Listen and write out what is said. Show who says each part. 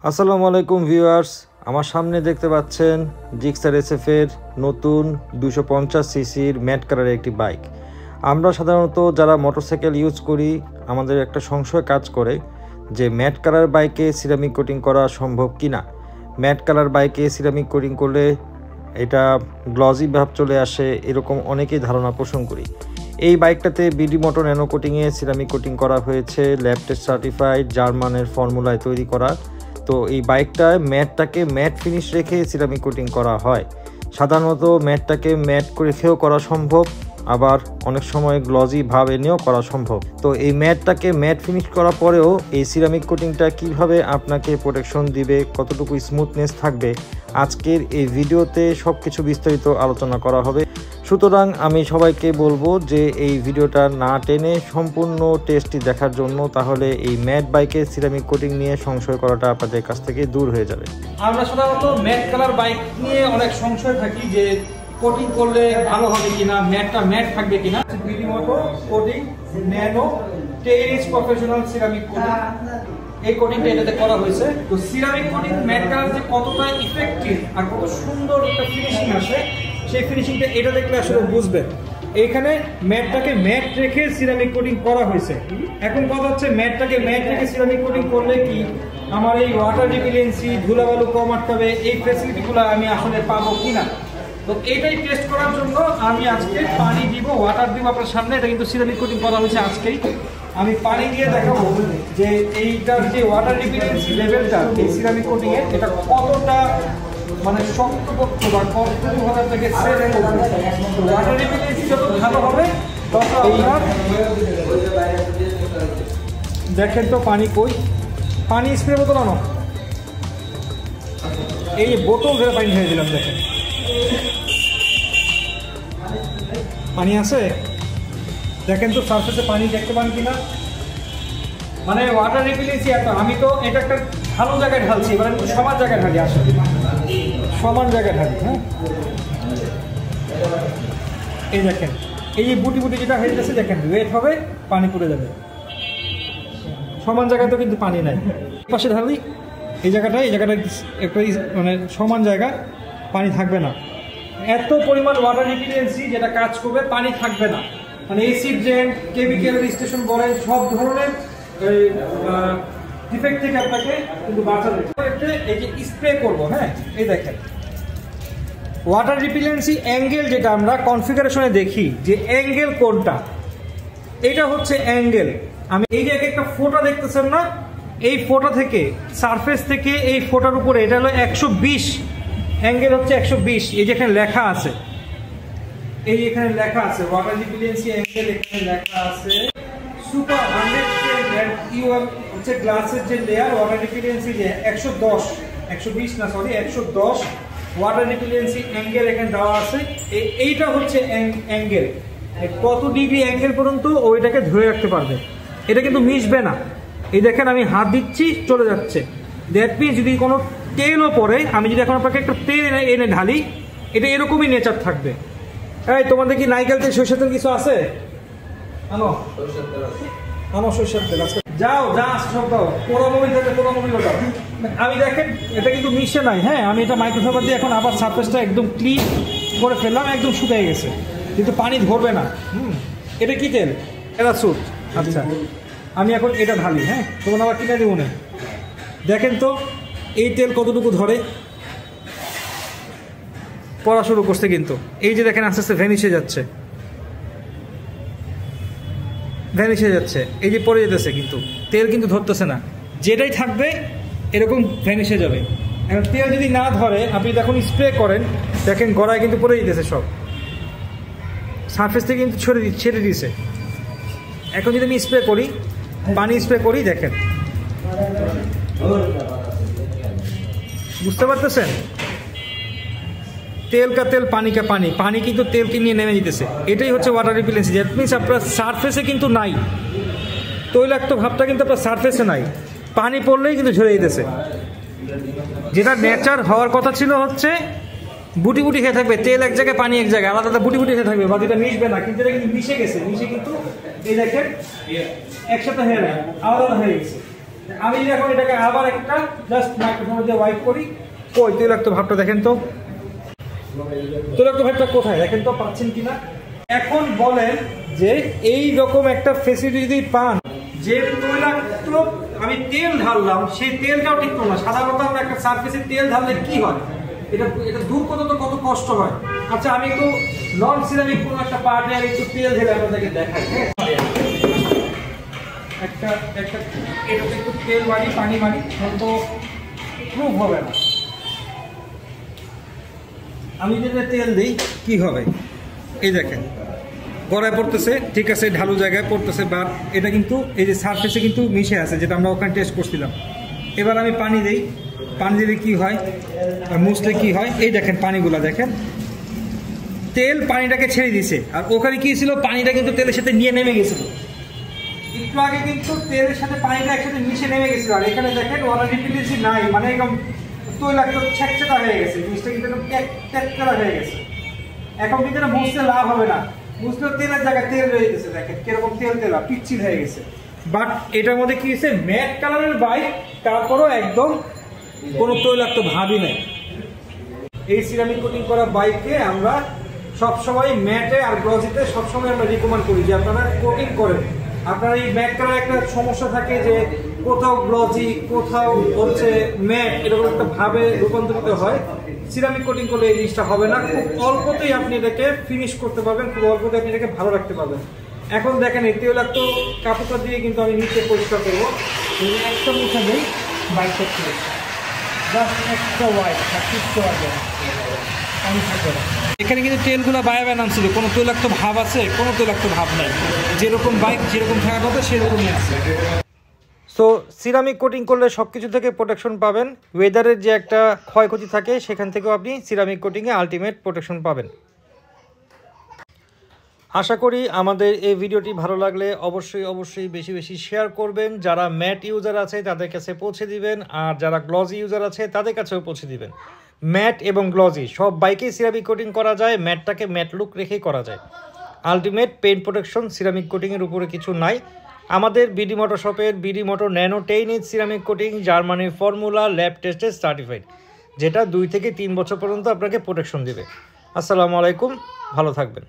Speaker 1: আসসালামু আলাইকুম ভিউয়ার্স, আমার সামনে দেখতে পাচ্ছেন জিক্সার এসএফ এর নতুন 250 সিসির ম্যাট কালারের একটি বাইক। আমরা সাধারণত যারা মোটরসাইকেল ইউজ করি আমাদের একটা সংশয় কাজ করে যে ম্যাট কালার বাইকে সিরামিক কোটিং করা সম্ভব কিনা। ম্যাট কালার বাইকে সিরামিক কোটিং করলে এটা গ্লজি ভাব চলে আসে, এরকম অনেকেই ধারণা পোষণ করি। এই বাইকটাতে বিডি মোটর ন্যানো কোটিংয়ে সিরামিক কোটিং করা হয়েছে, ল্যাব টেস্ট সার্টিফাইড, জার্মানের ফর্মুলায় তৈরি করা। তো এই বাইকটায় ম্যাটটাকে ম্যাট ফিনিশ রেখে সিরামিক কোটিং করা হয়। সাধারণত ম্যাটটাকে ম্যাট রেখেও করা সম্ভব, আবার অনেক সময় গ্লজি ভাব এনেও করা সম্ভব। তো এই ম্যাটটাকে ম্যাট ফিনিশ করার পরেও এই সিরামিক কোটিংটা কিভাবে আপনাকে প্রোটেকশন দিবে, কতটুকু স্মুথনেস থাকবে, আজকের এই ভিডিওতে সব কিছু বিস্তারিত আলোচনা করা হবে। সুতরাং আমি সবাইকে বলবো যে এই ভিডিওটা না টেনে সম্পূর্ণ টেস্টটি দেখার জন্য, তাহলে এই ম্যাট বাইকে সিরামিক কোটিং নিয়ে সংশয় করাটা আপনাদের কাছ থেকে দূর হয়ে যাবে।
Speaker 2: আমরা সাধারণত ম্যাট কালার বাইক নিয়ে অনেক সংশয় থাকি যে কোটিং করলে ভালো হবে কিনা, ম্যাটটা ম্যাট থাকবে কিনা। BD motor coating nano 10 professional ceramic coating, এই কোটিংটা এটাতে করা হয়েছে। তো সিরামিক কোটিং ম্যাট কালার যে কতটা ইফেক্টিভ আর কত সুন্দর একটা ফিনিশিং আসে, সেই ফিনিশিংটা এটা দেখলে আসলে বুঝবেন। এইখানে ম্যাটটাকে ম্যাট রেখে সিরামিক কোটিং করা হয়েছে। এখন কথা হচ্ছে ম্যাটটাকে ম্যাট রেখে সিরামিক কোটিং করলে কি আমার এই ওয়াটার রিপিলেন্সি, ধুলাবালু কম আটকাবে, এই ফ্যাসিলিটিগুলো আমি আসলে পাবো কিনা। তো এইটাই টেস্ট করার জন্য আমি আজকে পানি দিব, ওয়াটার দিব আপনার সামনে। এটা কিন্তু সিরামিক কোটিং করা হয়েছে আজকেই। আমি পানি দিয়ে দেখাবো যে এইটার যে ওয়াটার রিপিলেন্সি লেভেলটা এই সিরামিক কোটিং এর, এটা কতটা মানে শক্তপোক্ত বা কতটুকু ভাবে থেকে সেরে ওয়াটার রিপিলেন্সি যত ভালো হবে তত আপনার। দেখেন তো পানি কই, পানি স্প্রে বোতল আনো, এই বোতল ধরে পানি ঢেলে দিলাম। দেখেন পানি আছে, দেখেন তো সারফেসে পানি দেখতে পান কিনা। মানে ওয়াটার রিপিলেন্সি এত, আমি তো এটা একটা ভালো জায়গায় ঢালছি, এবার আমি সমান জায়গায় ঢালি, আসলে সমান জায়গায় ঢালি। হ্যাঁ, এই দেখেন এই যে বুটি বুটি যেটা হয়ে যাচ্ছে, দেখেন ওয়েট হবে, পানি পড়ে যাবে। সমান জায়গায় তো কিন্তু পানি নাই, পাশে ঢালি এই জায়গাটা একটা মানে সমান জায়গা, পানি থাকবে না। এত পরিমাণ ওয়াটার রিপিলেন্সি যেটা কাজ করবে, পানি থাকবে না। মানে এসিড ড্রেন, কেমিক্যাল স্টেশন বলেন, সব ধরনের ডিফেক্ট থেকে আপনাকে কিন্তু বাঁচাবে। এই যে স্প্রে করবো, হ্যাঁ এই দেখেন ওয়াটার রিপিলেন্সি অ্যাঙ্গেল, যেটা আমরা কনফিগারেশনে দেখি যে অ্যাঙ্গেল কোনটা, এটা হচ্ছে অ্যাঙ্গেল। আমি এই যে একটা ফোঁটা দেখতেছেন না, এই ফোঁটা থেকে সারফেস থেকে এই ফোঁটার উপরে এটা হলো 120 অ্যাঙ্গেল হচ্ছে 120। এই যে এখানে লেখা আছে, এই এখানে লেখা আছে ওয়াটার রিপিলেন্সি অ্যাঙ্গেল, এখানে লেখা আছে সুপার 110 ইউএম হচ্ছে গ্লাসের যে লেয়ার, ওয়াটার রিপিলেন্সি যে 120 না সরি 110 ওয়াটার রিপিলেন্সি অ্যাঙ্গেল এখানে দেওয়া আছে। এইটা হচ্ছে অ্যাঙ্গেল, কত ডিগ্রি অ্যাঙ্গেল পর্যন্ত ওইটাকে ধরে রাখতে পারবে, এটা কিন্তু মিশবে না। এই দেখেন আমি হাত দিচ্ছি চলে যাচ্ছে। দ্যাট মিনস যদি কোনো তেলও পড়ে, আমি যদি এখন আপনাকে একটা তেল এনে ঢালি, এটা এরকমই নেচার থাকবে। এই তোমাদের কি নারকেল তেল, সরষের তেল কিছু আছে? আনো আনো সরষের তেল, যাও যা সব দাও, পোড়া মোবিল থেকে পোড়া মোবিল দাও। আমি দেখেন এটা কিন্তু মিশে নাই। হ্যাঁ, আমি এটা মাইক্রোফাইবার দিয়ে এখন আবার সারফেসটা একদম ক্লিন করে ফেললাম, একদম শুকিয়ে গেছে, কিন্তু পানি ধরবে না। এটা কি তেল? প্যারাসুট। আচ্ছা, আমি এখন এটা ঢালি। হ্যাঁ, তখন আবার কিনে দেবো না। দেখেন তো এই তেল কতটুকু ধরে, পড়া শুরু করছে কিন্তু। এই যে দেখেন আস্তে আস্তে ভ্যানিশে যাচ্ছে, এই যে পড়ে যেতেছে, কিন্তু তেল কিন্তু ধরতেছে না। যেটাই থাকবে এরকম ভ্যানিশে যাবে। এখন তেল যদি না ধরে, আপনি যখন স্প্রে করেন দেখেন গড়ায় কিন্তু পড়ে যেতেছে, সব সারফেস থেকে কিন্তু ছেড়ে দিয়েছে। এখন যদি আমি স্প্রে করি, পানি স্প্রে করি, দেখেন বুঝতে পারতেছেন, তেল কা তেল পানি কা পানি, পানি কিন্তু তেলকে নিয়ে নেমে যেতেছে। এটাই হচ্ছে ওয়াটার রিপিলেন্সি। দ্যাট মিনস আপনার সারফেসে কিন্তু নাই, তৈলাক্ত ভাবটা কিন্তু আপনার সারফেসে নাই, পানি পড়লেই কিন্তু ঝরে যেতেছে। যেটা নেচার হওয়ার কথা ছিল হচ্ছে বুটি বুটি হয়ে থাকবে, তেল এক জায়গায় পানি এক জায়গায়, আলাদা বুটি বুটি হয়ে থাকবে, বা যেটা মিশবে না। কিন্তু এটা কিন্তু মিশে গেছে, মিশে কিন্তু এই দেখেন একসাথে হয়ে আলাদা হয়ে গেছে। আমি এখন এটাকে আবার একটা জাস্ট মাইক্রোফোন দিয়ে ওয়াইপ করি। কই তৈলাক্ত ভাবটা দেখেন তো, তৈলাক্ত ভাবটা কোথায় দেখেন তো, পাচ্ছেন কিনা? এখন বলেন যে এই রকম একটা ফেসিলিটি যদি পান, যে তৈলাক্ত আমি তেল ঢাললাম সেই তেলটাও ঠিক না। সাধারণত আমরা একটা সারফেসে তেল ঢাললে কি হয়, এটা দূর করতে তো কত কষ্ট হয়। আচ্ছা আমি একটু নন সিরামিক কোনো একটা পার্টে আর একটু তেল ঢেলে আপনাদেরকে দেখাই। একটা একটা এটাতে একটু তেল মারি, পানি মারি, তো প্রুফ হবে না। আমি যদি তেল দিই কি হবে, এই দেখেন গড়ায় পড়তেছে, ঠিক আছে, ঢালু জায়গায় পড়তেছে, বাট এটা কিন্তু এই যে সারফেসে কিন্তু মিশে আছে, যেটা আমরা ওখানে টেস্ট করছিলাম। এবার আমি পানি দিই, পানি দিলে কি হয় আর মুছলে কি হয়, এই দেখেন পানিগুলা দেখেন, তেল পানিটাকে ছেড়ে দিছে। আর ওখানে কি ছিল, পানিটা কিন্তু তেলের সাথে নিয়ে নেমে গেছিল। একটু আগে কিন্তু তেলের সাথে পানিটা একসাথে মিশে নেমে গেছিল। আর এখানে দেখেন ওয়াটার রিপিটেন্সি নাই, মানে একদম তৈলাক্ত ছ্যাঁকছাটা হয়ে গেছে, জিনিসটা কিন্তু একদম ট্যাকটারা হয়ে গেছে। এখন কিন্তু এটা বুঝতে লাভ হবে না, বুঝতে তেলের জায়গায় তেল রয়ে গেছে, দেখেন কিরকম তেল তেলা পিচ্ছিল হয়ে গেছে। বাট এটার মধ্যে কি হয়েছে, ম্যাট কালারের বাইক, তারপরও একদম কোনো তৈলাক্ত ভাবই নাই। এই সিরামিক কোটিং করা বাইকে আমরা সবসময় ম্যাটে আর গ্লসিতে সবসময় আমরা রিকমেন্ড করি যে আপনারা কোটিং করেন। আপনার এই ম্যাট কালার একটা সমস্যা থাকে যে কোথাও গ্লসি কোথাও হচ্ছে ম্যাট, এরকম একটা ভাবে রূপান্তরিত হয়। সিরামিক কোটিং করলে এই জিনিসটা হবে না, খুব অল্পতেই আপনি এটাকে ফিনিশ করতে পারবেন, খুব অল্পতেই আপনি এটাকে ভালো রাখতে পারবেন। এখন দেখেন এই তৈলাক্ত কাপড়টা দিয়ে কিন্তু আমি নিচে পরিষ্কার করবো, একটা মুছে নেই বাইক করতে, জাস্ট একটা হোয়াইট কিছু আগে পানি থাকবে না। এখানে কিন্তু তেলগুলো বায়াবে নামছিল, কোনো তৈলাক্ত ভাব আছে, কোনো তৈলাক্ত ভাব নাই, যেরকম বাইক যেরকম থাকার কথা সেরকমই আছে।
Speaker 1: সো সিরামিক কোটিং করলে সব কিছু থেকে প্রোটেকশন পাবেন, ওয়েদারের যে একটা ক্ষয়ক্ষতি থাকে সেখান থেকেও আপনি সিরামিক কোটিংয়ে আলটিমেট প্রোটেকশন পাবেন। আশা করি আমাদের এই ভিডিওটি ভালো লাগলে অবশ্যই বেশি বেশি শেয়ার করবেন। যারা ম্যাট ইউজার আছে তাদের কাছে পৌঁছে দিবেন, আর যারা গ্লজি ইউজার আছে তাদের কাছেও পৌঁছে দিবেন। ম্যাট এবং গ্লজি সব বাইকেই সিরামিক কোটিং করা যায়, ম্যাটটাকে ম্যাট লুক রেখেই করা যায়। আলটিমেট পেইন্ট প্রোটেকশন সিরামিক কোটিংয়ের উপরে কিছু নাই। আমাদের বিডি মোটর শপের BD motor nano 10 inch ceramic coating জার্মানির ফর্মুলা ল্যাব টেস্টে সার্টিফাইড, যেটা 2 থেকে 3 বছর পর্যন্ত আপনাকে প্রোটেকশন দেবে। আসসালামু আলাইকুম, ভালো থাকবেন।